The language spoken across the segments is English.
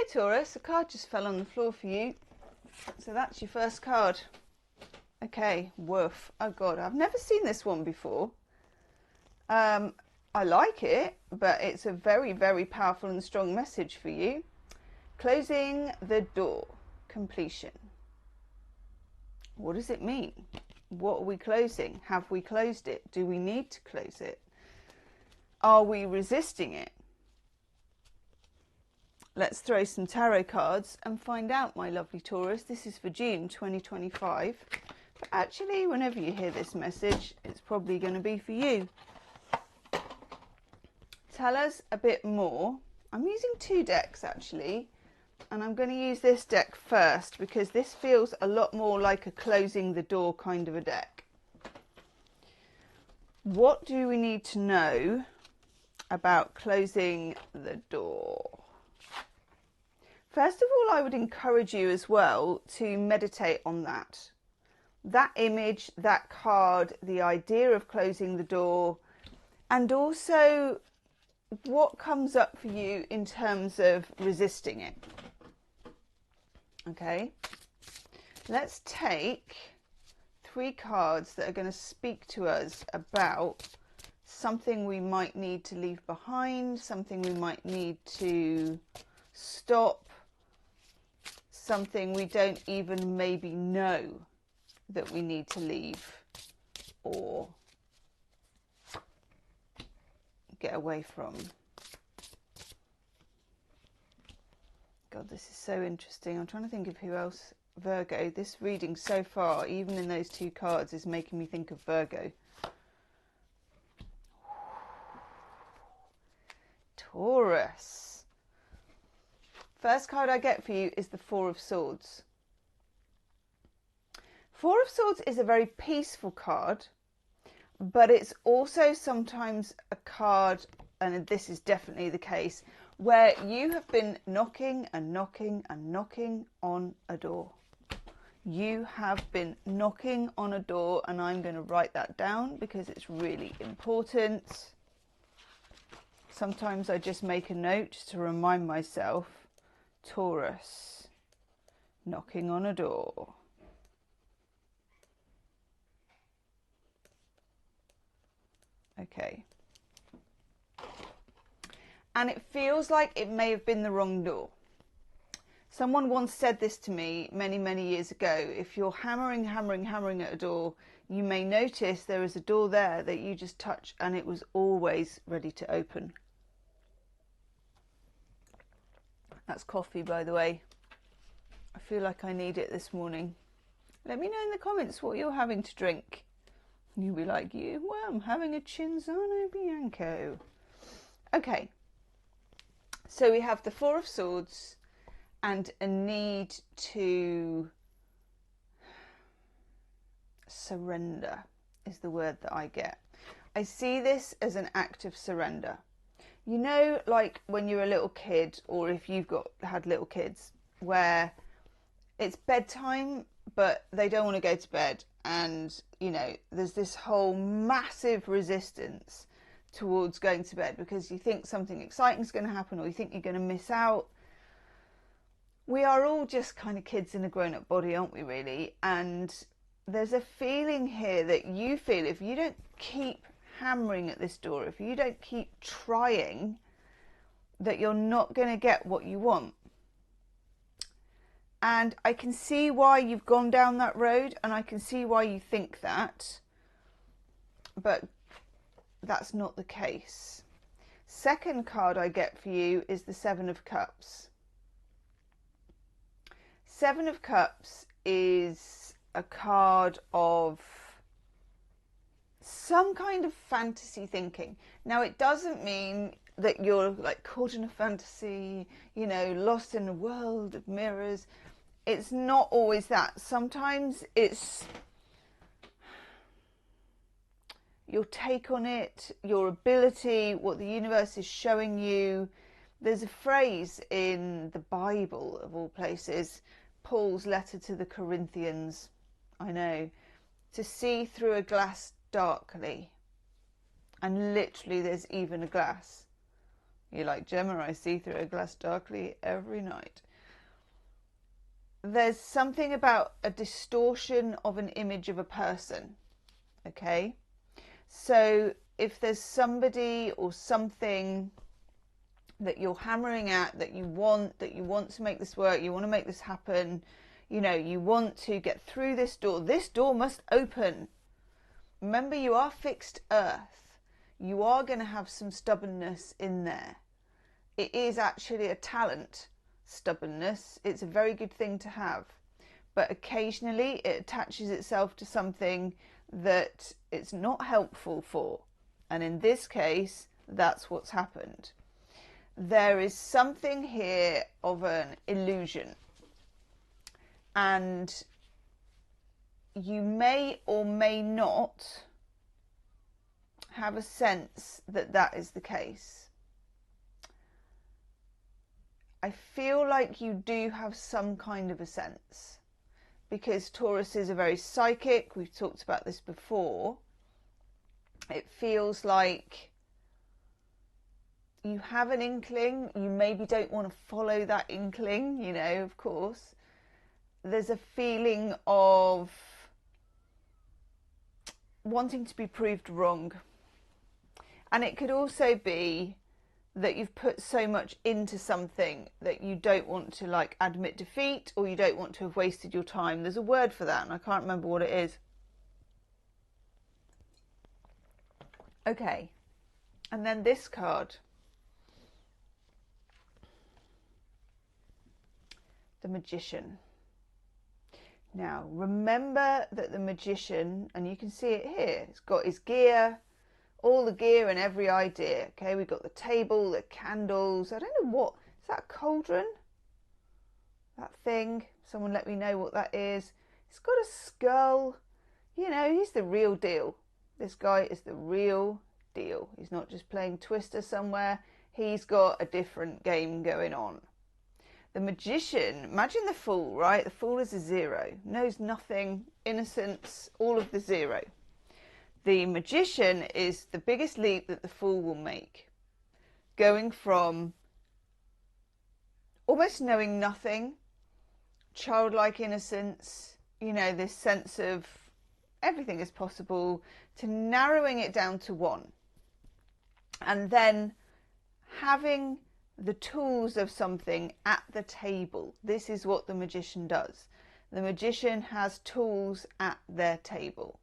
Okay, Taurus, a card just fell on the floor for you. So that's your first card. Okay, woof. Oh God, I've never seen this one before. I like it, but it's a very, very powerful and strong message for you. Closing the door. Completion. What does it mean? What are we closing? Have we closed it? Do we need to close it? Are we resisting it? Let's throw some tarot cards and find out, my lovely Taurus. This is for June 2025. But actually, whenever you hear this message, it's probably going to be for you. Tell us a bit more. I'm using two decks, actually. And I'm going to use this deck first because this feels a lot more like a closing the door kind of a deck. What do we need to know about closing the door? First of all, I would encourage you as well to meditate on that. That image, that card, the idea of closing the door, and also what comes up for you in terms of resisting it. Okay, let's take 3 cards that are going to speak to us about something we might need to leave behind, something we might need to stop, something we don't even maybe know that we need to leave or get away from. God, this is so interesting. I'm trying to think of who else. Virgo. This reading so far, even in those 2 cards, is making me think of Virgo. Taurus. First card I get for you is the 4 of Swords. 4 of Swords is a very peaceful card, but it's also sometimes a card, and this is definitely the case, where you have been knocking and knocking and knocking on a door. You have been knocking on a door, and I'm going to write that down because it's really important. Sometimes I just make a note just to remind myself. Taurus, knocking on a door. Okay. And it feels like it may have been the wrong door. Someone once said this to me many, many years ago. If you're hammering at a door, you may notice there is a door there that you just touch and it was always ready to open. That's coffee, by the way. I feel like I need it this morning. Let me know in the comments what you're having to drink. You'll be like, well, I'm having a Cinzano Bianco. Okay. So we have the 4 of Swords and a need to surrender is the word that I get. I see this as an act of surrender. You know, like when you're a little kid, or if you've had little kids, where it's bedtime, but they don't want to go to bed. And, you know, there's this whole massive resistance towards going to bed because you think something exciting is going to happen or you think you're going to miss out. We are all just kind of kids in a grown-up body, aren't we, really? And there's a feeling here that you feel if you don't keep hammering at this door, if you don't keep trying, that you're not going to get what you want. And I can see why you've gone down that road, and I can see why you think that, but that's not the case. Second card I get for you is the 7 of Cups. 7 of Cups is a card of some kind of fantasy thinking. Now, it doesn't mean that you're like caught in a fantasy, you know, lost in a world of mirrors. It's not always that. Sometimes it's your take on it, your ability, what the universe is showing you. There's a phrase in the Bible, of all places, Paul's letter to the Corinthians, I know, to see through a glass darkly. And literally there's even a glass. You're like, Gemma, I see through a glass darkly every night. There's something about a distortion of an image of a person, okay? So if there's somebody or something that you're hammering at, that you want to make this work, you want to make this happen, you know, you want to get through this door must open. Remember, you are fixed earth. You are going to have some stubbornness in there. It is actually a talent, stubbornness. It's a very good thing to have. But occasionally it attaches itself to something that it's not helpful for. And in this case, that's what's happened. There is something here of an illusion. And you may or may not have a sense that that is the case. I feel like you do have some kind of a sense, because Taurus is a very psychic. We've talked about this before. It feels like you have an inkling. You maybe don't want to follow that inkling, you know, of course. There's a feeling of wanting to be proved wrong. And it could also be that you've put so much into something that you don't want to like admit defeat, or you don't want to have wasted your time. There's a word for that and I can't remember what it is. Okay, and then this card, the Magician. Now remember that the Magician, and you can see it here, it's got his gear, all the gear and every idea. Okay, we've got the table, the candles. I don't know what, is that a cauldron? That thing? Someone let me know what that is. It's got a skull. You know, he's the real deal. This guy is the real deal. He's not just playing Twister somewhere. He's got a different game going on. The Magician, imagine the Fool, right? The Fool is a zero, knows nothing, innocence, all of the zero. The Magician is the biggest leap that the Fool will make. Going from almost knowing nothing, childlike innocence, you know, this sense of everything is possible, to narrowing it down to one. And then having the tools of something at the table. This is what the Magician does. The Magician has tools at their table.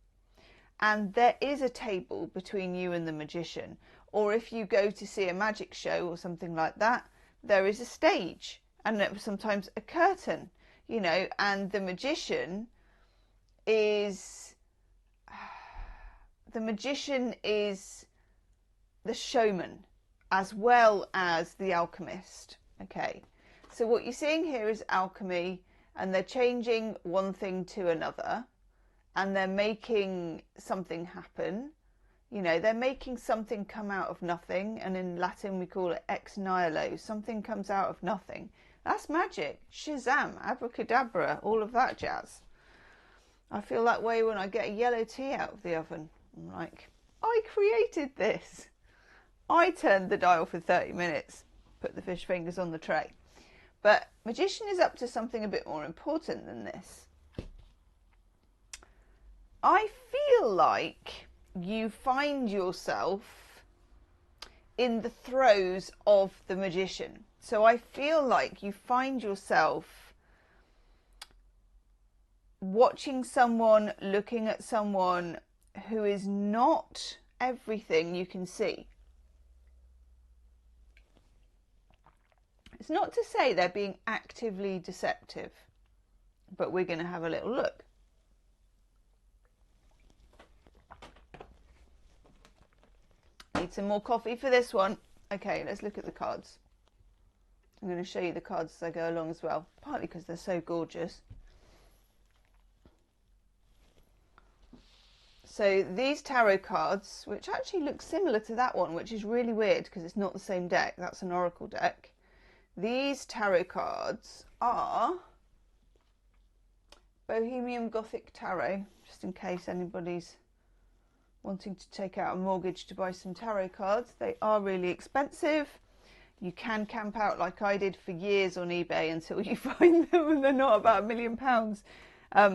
And there is a table between you and the Magician. Or if you go to see a magic show or something like that, there is a stage and sometimes a curtain, you know, and the Magician is the showman as well as the alchemist. Okay, so what you're seeing here is alchemy, and they're changing one thing to another, and they're making something happen. You know, they're making something come out of nothing, and in Latin we call it ex nihilo. Something comes out of nothing. That's magic. Shazam, abracadabra, all of that jazz. I feel that way when I get a yellow tea out of the oven. I'm like, I created this. I turned the dial for 30 minutes, put the fish fingers on the tray. But Magician is up to something a bit more important than this. I feel like you find yourself in the throes of the Magician. So I feel like you find yourself watching someone, looking at someone who is not everything you can see. It's not to say they're being actively deceptive, but we're going to have a little look. Need some more coffee for this one. Okay, let's look at the cards. I'm going to show you the cards as I go along as well, partly because they're so gorgeous. So these tarot cards, which actually look similar to that one, which is really weird because it's not the same deck. That's an oracle deck. These tarot cards are Bohemian Gothic Tarot, just in case anybody's wanting to take out a mortgage to buy some tarot cards. They are really expensive. You can camp out like I did for years on eBay until you find them and they're not about £1 million.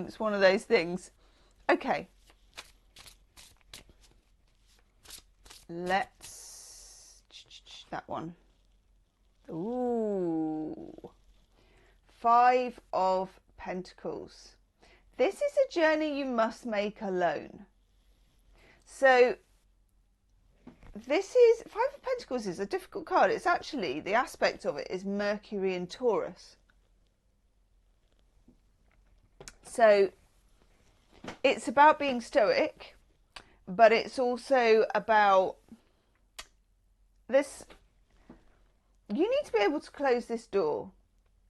It's one of those things. Okay. Let's... that one. Ooh. 5 of Pentacles. This is a journey you must make alone. So this is 5 of Pentacles is a difficult card. It's actually, the aspect of it is Mercury and Taurus. So it's about being stoic, but it's also about this. You need to be able to close this door.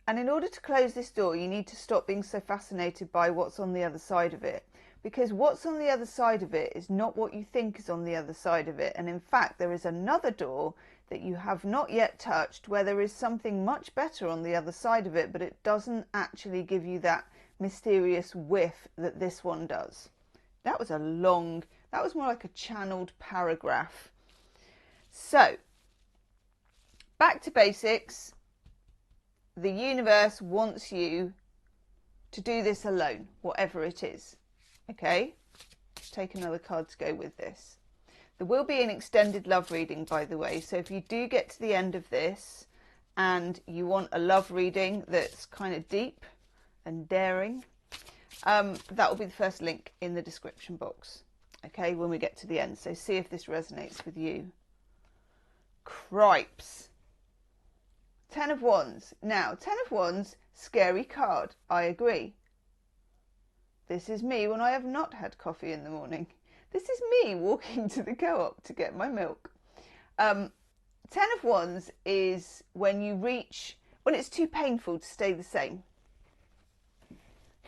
And in order to close this door, you need to stop being so fascinated by what's on the other side of it. Because what's on the other side of it is not what you think is on the other side of it. And in fact, there is another door that you have not yet touched where there is something much better on the other side of it, but it doesn't actually give you that mysterious whiff that this one does. That was a long, that was more like a channeled paragraph. So, back to basics. The universe wants you to do this alone, whatever it is. Okay, let's take another card to go with this. There will be an extended love reading, by the way. So if you do get to the end of this and you want a love reading that's kind of deep and daring, that will be the first link in the description box. Okay, when we get to the end. So see if this resonates with you. Cripes. 10 of Wands. Now, 10 of Wands, scary card. I agree. This is me when I have not had coffee in the morning. This is me walking to the co-op to get my milk. 10 of Wands is when you reach, when it's too painful to stay the same.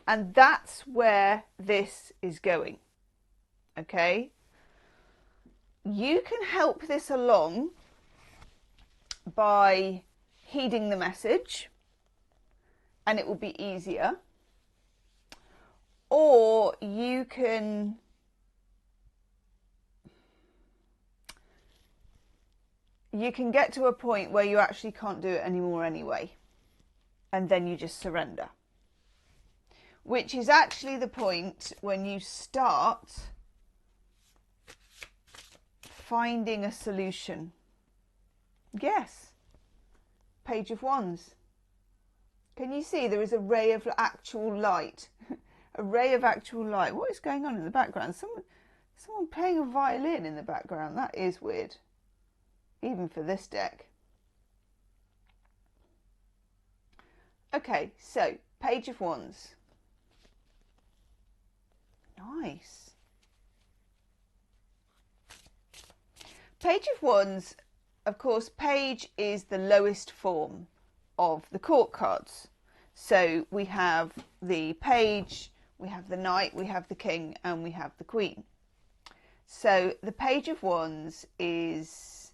And that's where this is going. Okay? You can help this along by heeding the message, and it will be easier. Or you can get to a point where you actually can't do it anymore anyway, and then you just surrender, which is actually the point when you start finding a solution. Yes, Page of Wands. Can you see there is a ray of actual light? A ray of actual light. What is going on in the background? Someone playing a violin in the background. That is weird. Even for this deck. Okay, so Page of Wands. Nice. Page of Wands, of course, Page is the lowest form of the court cards. So we have the Page, we have the Knight, we have the King, and we have the Queen. So the Page of Wands is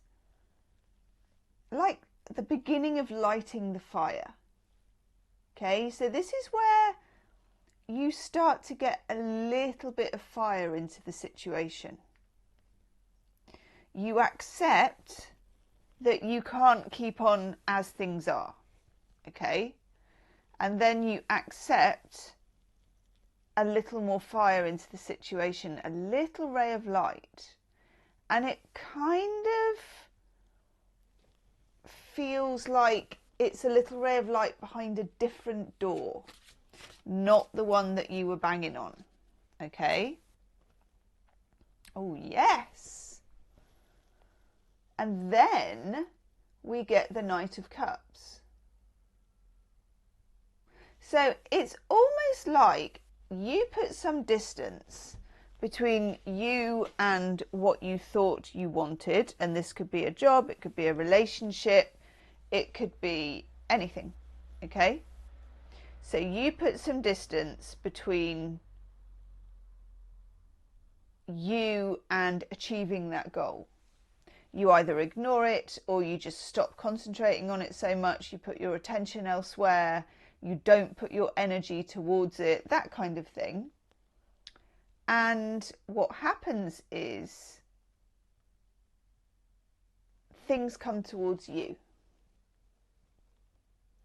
like the beginning of lighting the fire. Okay, so this is where you start to get a little bit of fire into the situation. You accept that you can't keep on as things are. Okay, and then you accept a little more fire into the situation, a little ray of light, and it kind of feels like it's a little ray of light behind a different door, not the one that you were banging on. Okay. Oh yes. And then we get the Knight of Cups. So it's almost like you put some distance between you and what you thought you wanted. And this could be a job, it could be a relationship, it could be anything. Okay? So you put some distance between you and achieving that goal. You either ignore it or you just stop concentrating on it so much, you put your attention elsewhere, you don't put your energy towards it, that kind of thing. And what happens is things come towards you.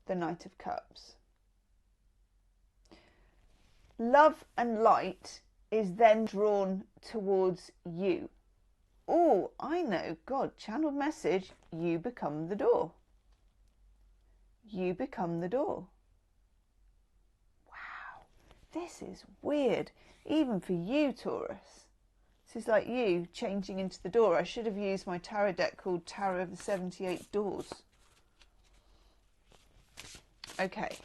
the Knight of Cups. Love and light is then drawn towards you. Oh, I know, God, channeled message, you become the door. You become the door. Wow, this is weird, even for you, Taurus. This is like you changing into the door. I should have used my tarot deck called Tarot of the 78 Doors. Okay.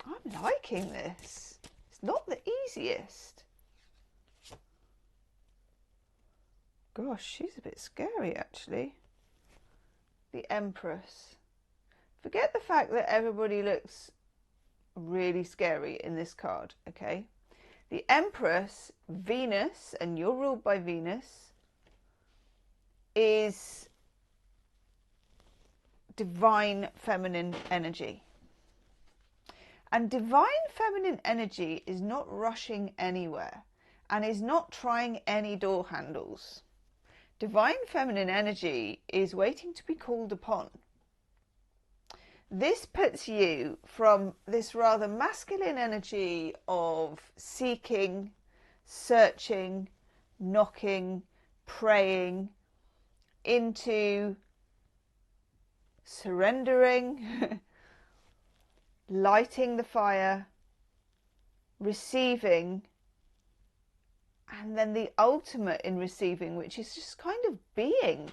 I'm liking this. It's not the easiest. Gosh, she's a bit scary, actually. The Empress. Forget the fact that everybody looks really scary in this card, okay? The Empress, Venus, and you're ruled by Venus, is divine feminine energy. And divine feminine energy is not rushing anywhere and is not trying any door handles. Divine feminine energy is waiting to be called upon. This puts you from this rather masculine energy of seeking, searching, knocking, praying, into surrendering, lighting the fire, receiving, and then the ultimate in receiving, which is just kind of being.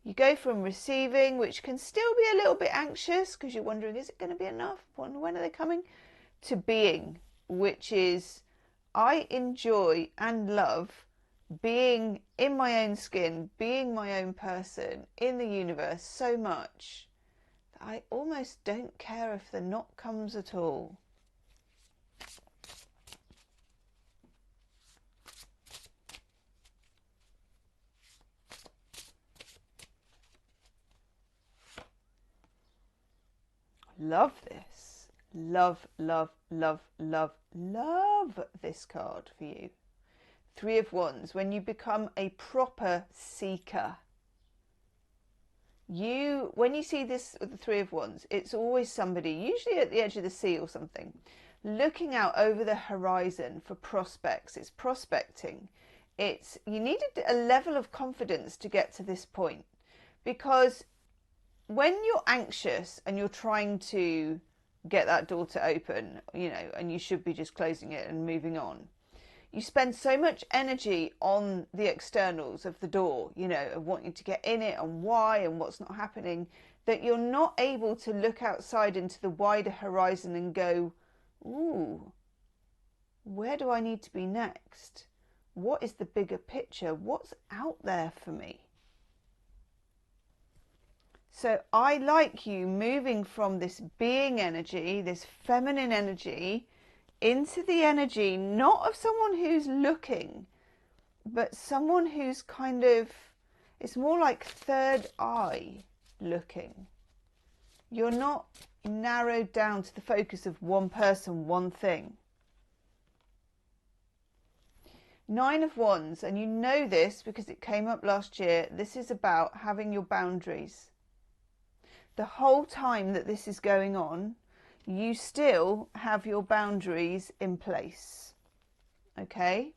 You go from receiving, which can still be a little bit anxious because you're wondering, is it going to be enough? When are they coming? To being, which is, I enjoy and love being in my own skin, being my own person in the universe so much that I almost don't care if the knock comes at all. Love this. Love, love, love, love, love this card for you. Three of Wands. When you become a proper seeker, when you see this with the Three of Wands, it's always somebody, usually at the edge of the sea or something, looking out over the horizon for prospects. It's prospecting. You need a level of confidence to get to this point, because when you're anxious and you're trying to get that door to open, and you should be just closing it and moving on, you spend so much energy on the externals of the door, of wanting to get in it and why and what's not happening, that you're not able to look outside into the wider horizon and go, ooh, where do I need to be next? What is the bigger picture? What's out there for me? So I like you moving from this being energy, this feminine energy, into the energy not of someone who's looking, but someone who's kind of, it's more like third eye looking. You're not narrowed down to the focus of one person, one thing. Nine of Wands, and you know this because it came up last year, this is about having your boundaries. The whole time that this is going on, you still have your boundaries in place. Okay?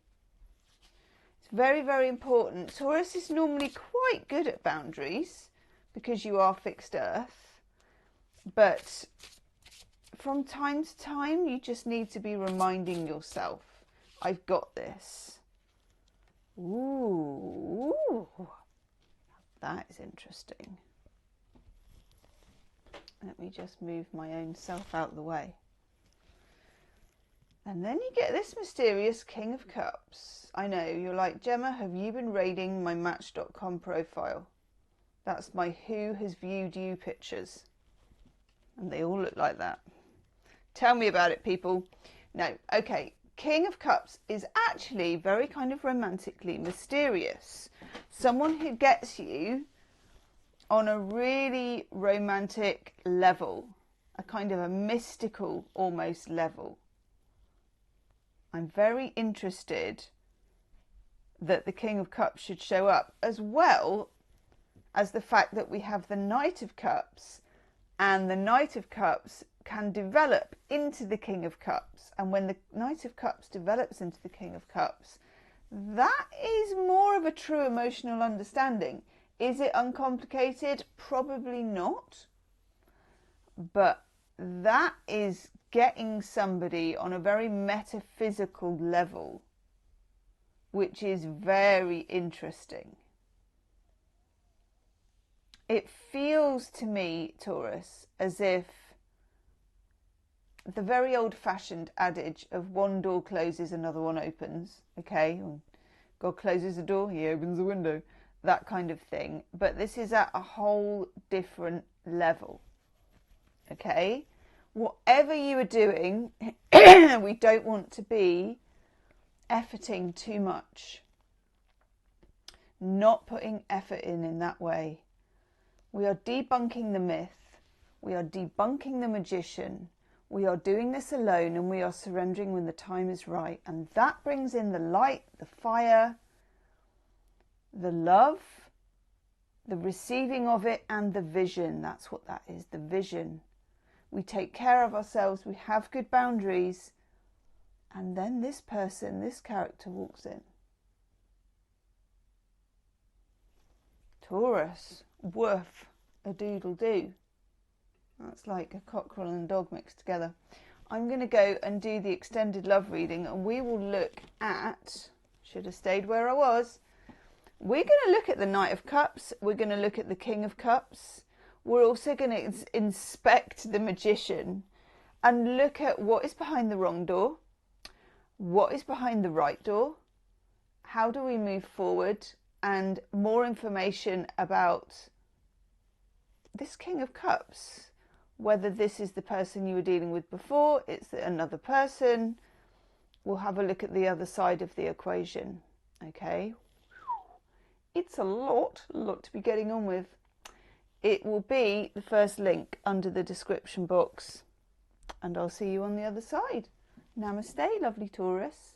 It's very, very important. Taurus is normally quite good at boundaries because you are fixed earth. But from time to time, you just need to be reminding yourself, I've got this. Ooh, that is interesting. Let me just move my own self out of the way. And then you get this mysterious King of Cups. I know, you're like, Gemma, have you been raiding my Match.com profile? That's my Who Has Viewed You pictures. And they all look like that. Tell me about it, people. No, okay. King of Cups is actually very kind of romantically mysterious. Someone who gets you on a really romantic level, a kind of a mystical almost level. I'm very interested that the King of Cups should show up, as well as the fact that we have the Knight of Cups, and the Knight of Cups can develop into the King of Cups. And when the Knight of Cups develops into the King of Cups, that is more of a true emotional understanding. Is it uncomplicated? Probably not. But that is getting somebody on a very metaphysical level, which is very interesting. It feels to me, Taurus, as if the very old-fashioned adage of one door closes, another one opens, okay? God closes a door, he opens a window, that kind of thing. But this is at a whole different level, okay? Whatever you are doing, we don't want to be efforting too much. Not putting effort in that way. We are debunking the myth. We are debunking the magician. We are doing this alone, and we are surrendering when the time is right. And that brings in the light, the fire, the love, the receiving of it, and the vision. That's what that is, the vision. We take care of ourselves. We have good boundaries. And then this person, this character walks in. Taurus, woof, a doodle do. That's like a cockerel and a dog mixed together. I'm going to go and do the extended love reading, and we will look at, should have stayed where I was. We're going to look at the Knight of Cups. We're going to look at the King of Cups. We're also going to inspect the magician and look at what is behind the wrong door, what is behind the right door, how do we move forward, and more information about this King of Cups. Whether this is the person you were dealing with before, it's another person. We'll have a look at the other side of the equation, okay? It's a lot to be getting on with. It will be the first link under the description box, and I'll see you on the other side. Namaste, lovely Taurus.